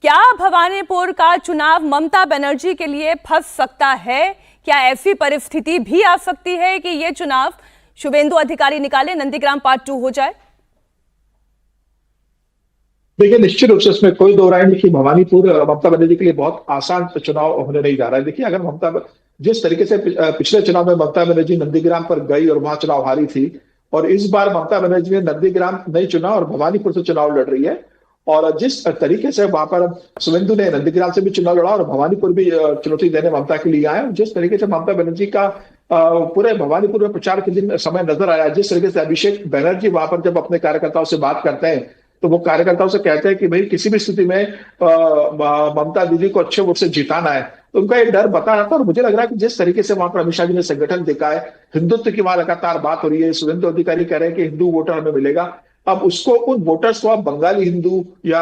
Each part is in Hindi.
क्या भवानीपुर का चुनाव ममता बनर्जी के लिए फंस सकता है? क्या ऐसी परिस्थिति भी आ सकती है कि यह चुनाव शुभेंदु अधिकारी निकाले, नंदीग्राम पार्ट 2 हो जाए? देखिए, निश्चित रूप से इसमें कोई दो राय नहीं कि भवानीपुर ममता बनर्जी के लिए बहुत आसान चुनाव होने नहीं जा रहा है। देखिए, अगर जिस तरीके से पिछले चुनाव में ममता बनर्जी नंदीग्राम पर गई और वहां चुनाव हारी थी, और इस बार ममता बनर्जी ने नंदीग्राम नहीं चुना और भवानीपुर से चुनाव लड़ रही है, और जिस तरीके से वहां पर शुभेंदु ने नंदीग्राम से भी चुनाव लड़ा और भवानीपुर भी चुनौती देने ममता के लिए आए, जिस तरीके से ममता बनर्जी का पूरे भवानीपुर में प्रचार के दिन समय नजर आया, जिस तरीके से अभिषेक बनर्जी वहां पर जब अपने कार्यकर्ताओं से बात करते हैं तो वो कार्यकर्ताओं से कहते हैं कि भाई किसी भी स्थिति में ममता दीदी को अच्छे वोट से जिताना है। तो उनका ये डर बता रहा था, और मुझे लग रहा है कि जिस तरीके से वहां पर अमित शाह जी ने संगठन देखा है, हिंदुत्व की वहां लगातार बात हो रही है, शुभेंदु अधिकारी कह रहे हैं कि हिंदू वोटर हमें मिलेगा। अब उसको उन वोटर्स को आप बंगाली हिंदू या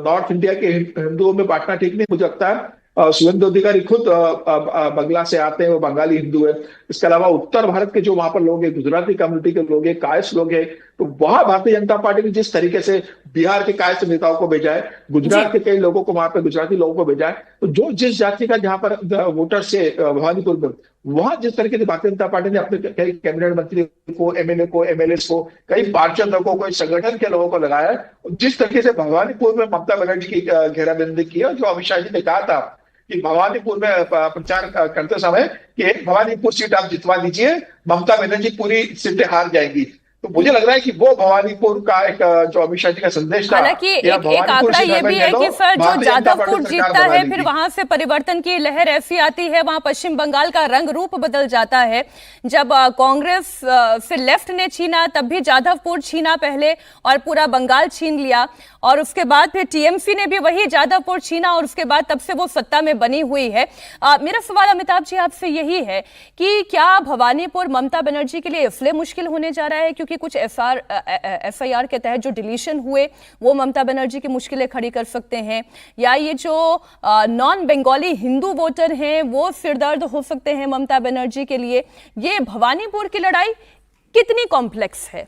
नॉर्थ इंडिया के हिंदुओं में बांटना ठीक नहीं मुझे लगता है। शुभेंदु अधिकारी खुद बंगला से आते हैं, वो बंगाली हिंदू है। इसके अलावा उत्तर भारत के जो वहां पर लोग हैं, गुजराती कम्युनिटी के लोग हैं, कायस्थ लोग हैं, तो वहां भारतीय जनता पार्टी ने जिस तरीके से बिहार के कायस्थ नेताओं को भेजा है, गुजरात के कई लोगों को वहां पर गुजराती लोगों को भेजा है, तो जो जिस जाति का जहां पर वोटर से भवानीपुर में वहां जिस तरीके से भारतीय जनता पार्टी ने अपने कई कैबिनेट मंत्री को, एमएलए को, एमएलए को, कई पार्षद लोगों को, संगठन के लोगों को लगाया है, जिस तरीके से भवानीपुर में ममता बनर्जी की घेराबंदी की है, जो अमित शाह जी ने कहा था कि भवानीपुर में प्रचार करते समय कि एक भवानीपुर सीट आप जितवा दीजिए, ममता बनर्जी पूरी सीटें हार जाएंगी। तो मुझे लग रहा है कि वो भवानीपुर का एक जो अमित शाह जी का संदेश था, हालांकि एक आंकड़ा ये भी है कि सर जो जादवपुर जीतता है फिर वहां से परिवर्तन की लहर ऐसी आती है, वहां पश्चिम बंगाल का रंग रूप बदल जाता है। जब कांग्रेस से लेफ्ट ने छीना तब भी जादवपुर छीना पहले और पूरा बंगाल छीन लिया, और उसके बाद फिर टीएमसी ने भी वही जादवपुर छीना और उसके बाद तब से वो सत्ता में बनी हुई है। मेरा सवाल अमिताभ जी आपसे यही है कि क्या भवानीपुर ममता बनर्जी के लिए इसलिए मुश्किल होने जा रहा है क्योंकि कुछ एफआईआर के तहत जो डिलीशन हुए वो ममता बनर्जी की मुश्किलें खड़ी कर सकते हैं, या ये जो नॉन बंगाली हिंदू वोटर हैं वो सिरदर्द हो सकते हैं ममता बनर्जी के लिए? ये भवानीपुर की लड़ाई कितनी कॉम्प्लेक्स है?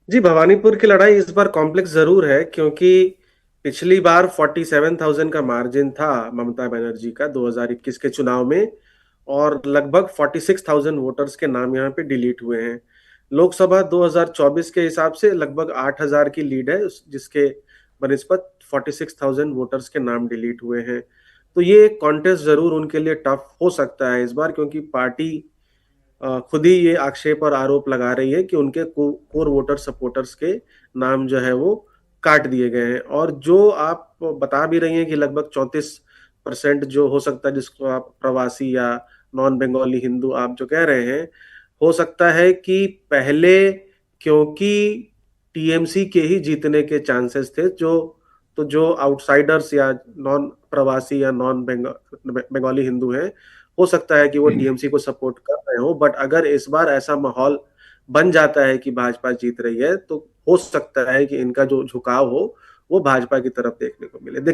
जी, भवानीपुर की लड़ाई इस बार कॉम्प्लेक्स जरूर है, क्योंकि पिछली बार 47,000 का मार्जिन था ममता बनर्जी का 2021 के चुनाव में, और लगभग 46,000 वोटर्स के नाम यहाँ पे डिलीट हुए हैं। लोकसभा 2024 के हिसाब से लगभग 8,000 की लीड है, जिसके बनिस्बत 46,000 वोटर्स के नाम डिलीट हुए हैं। तो ये कॉन्टेस्ट जरूर उनके लिए टफ हो सकता है इस बार, क्योंकि पार्टी खुद ही ये आक्षेप और आरोप लगा रही है कि उनके कोर वोटर सपोर्टर्स के नाम जो है वो काट दिए गए हैं। और जो आप बता भी रही हैं कि लगभग 34% जो हो सकता है, जिसको आप प्रवासी या नॉन बंगाली हिंदू आप जो कह रहे हैं, हो सकता है कि पहले क्योंकि टीएमसी के ही जीतने के चांसेस थे, जो आउटसाइडर्स या नॉन प्रवासी या नॉन बंगाली हिंदू हैं, हो सकता है कि वो टीएमसी को सपोर्ट कर रहे हो। बट अगर इस बार ऐसा माहौल बन जाता है कि भाजपा जीत रही है, तो हो सकता है कि इनका जो झुकाव हो वो भाजपा की तरफ देखने को मिले।